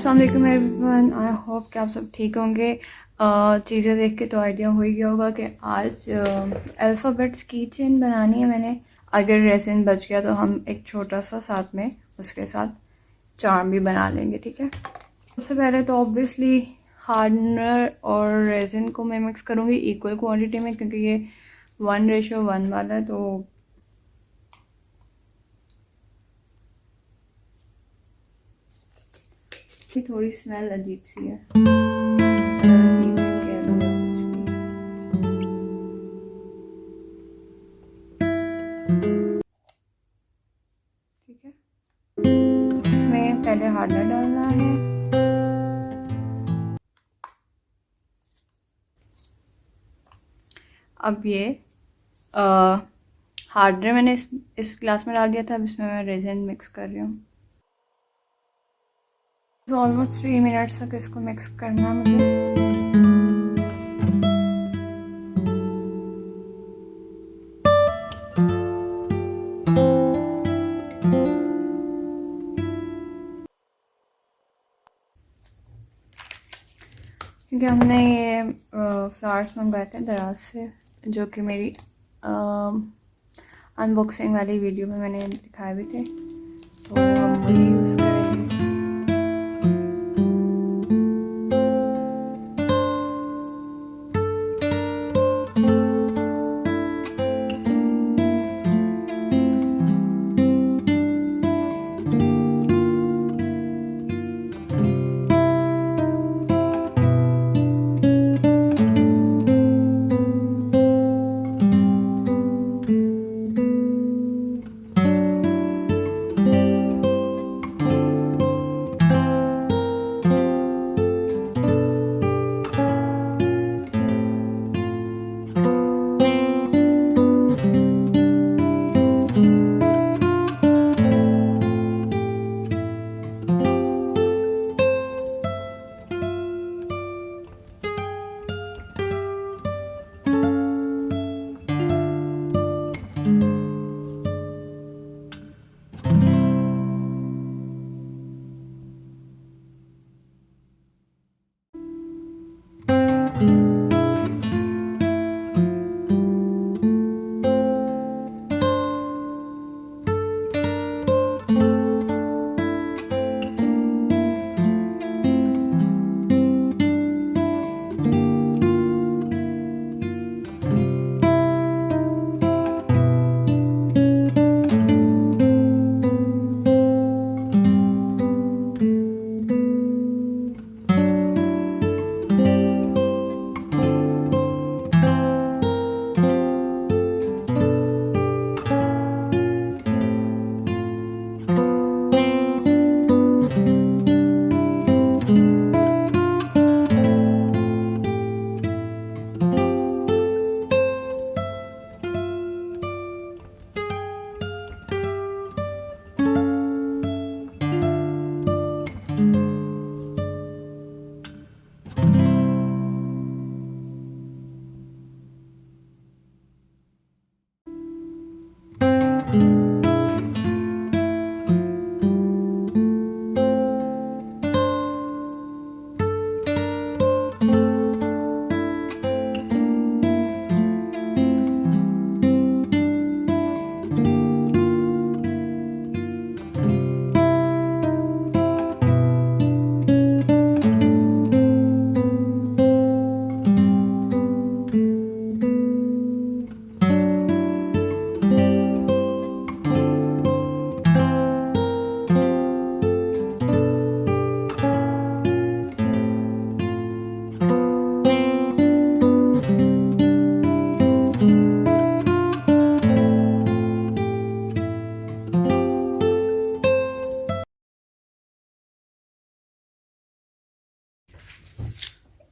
अस्सलाम वालेकुम everyone, I hope कि आप सब ठीक होंगे। चीज़ें देख के तो आइडिया हो ही गया होगा कि आज अल्फ़ाबेट्स की चेन बनानी है मैंने। अगर रेसिन बच गया तो हम एक छोटा सा साथ में उसके साथ चार्म भी बना लेंगे, ठीक है। सबसे पहले तो ऑब्वियसली हार्डनर और रेसिन को मैं मिक्स करूँगी इक्वल क्वांटिटी में, क्योंकि ये 1:1 वाला है। तो थोड़ी स्मेल अजीब सी है, अजीब सी कह लो या कुछ भी, ठीक है। इसमें पहले हार्डनर डालना है। अब ये हार्डनर मैंने इस ग्लास में डाल दिया था। अब इसमें मैं रेजिन मिक्स कर रही हूँ। तो ऑलमोस्ट 3 मिनट्स तक इसको मिक्स करना है मुझे। क्योंकि हमने ये फ्लावर्स मंगवाए थे दराज से, जो कि मेरी अनबॉक्सिंग वाली वीडियो में मैंने दिखाए भी थे, तो हम वही यूज़ करेंगे।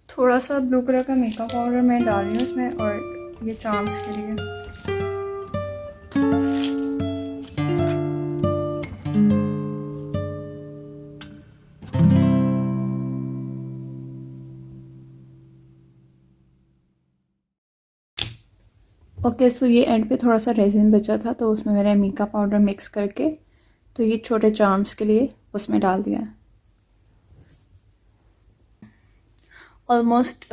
थोड़ा सा ब्लू कलर का मेकअप पाउडर मैं डाल रही हूँ इसमें, और ये चार्म्स के लिए। ओके, सो ये एंड पे थोड़ा सा रेजिन बचा था, तो उसमें मैंने मेकअप पाउडर मिक्स करके तो ये छोटे चार्म्स के लिए उसमें डाल दिया है। ऑलमोस्ट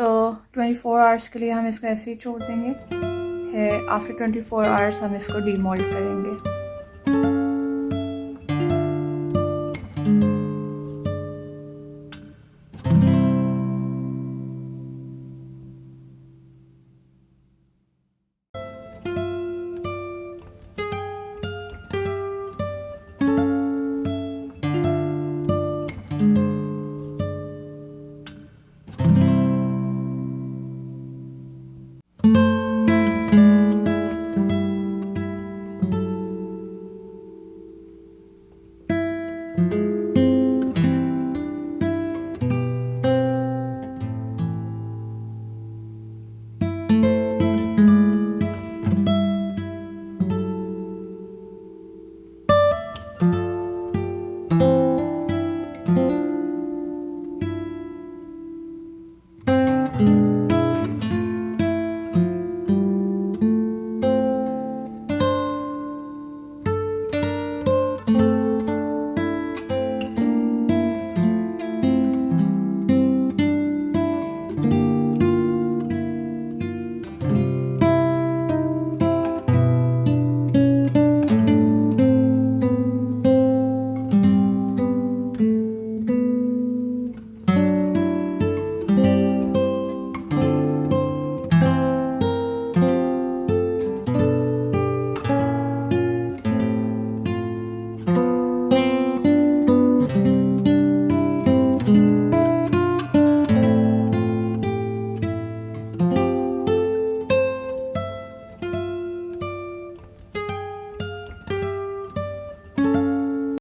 24 आवर्स के लिए हम इसको ऐसे ही छोड़ देंगे। फिर आफ्टर 24 आवर्स हम इसको डीमोल्ड करेंगे।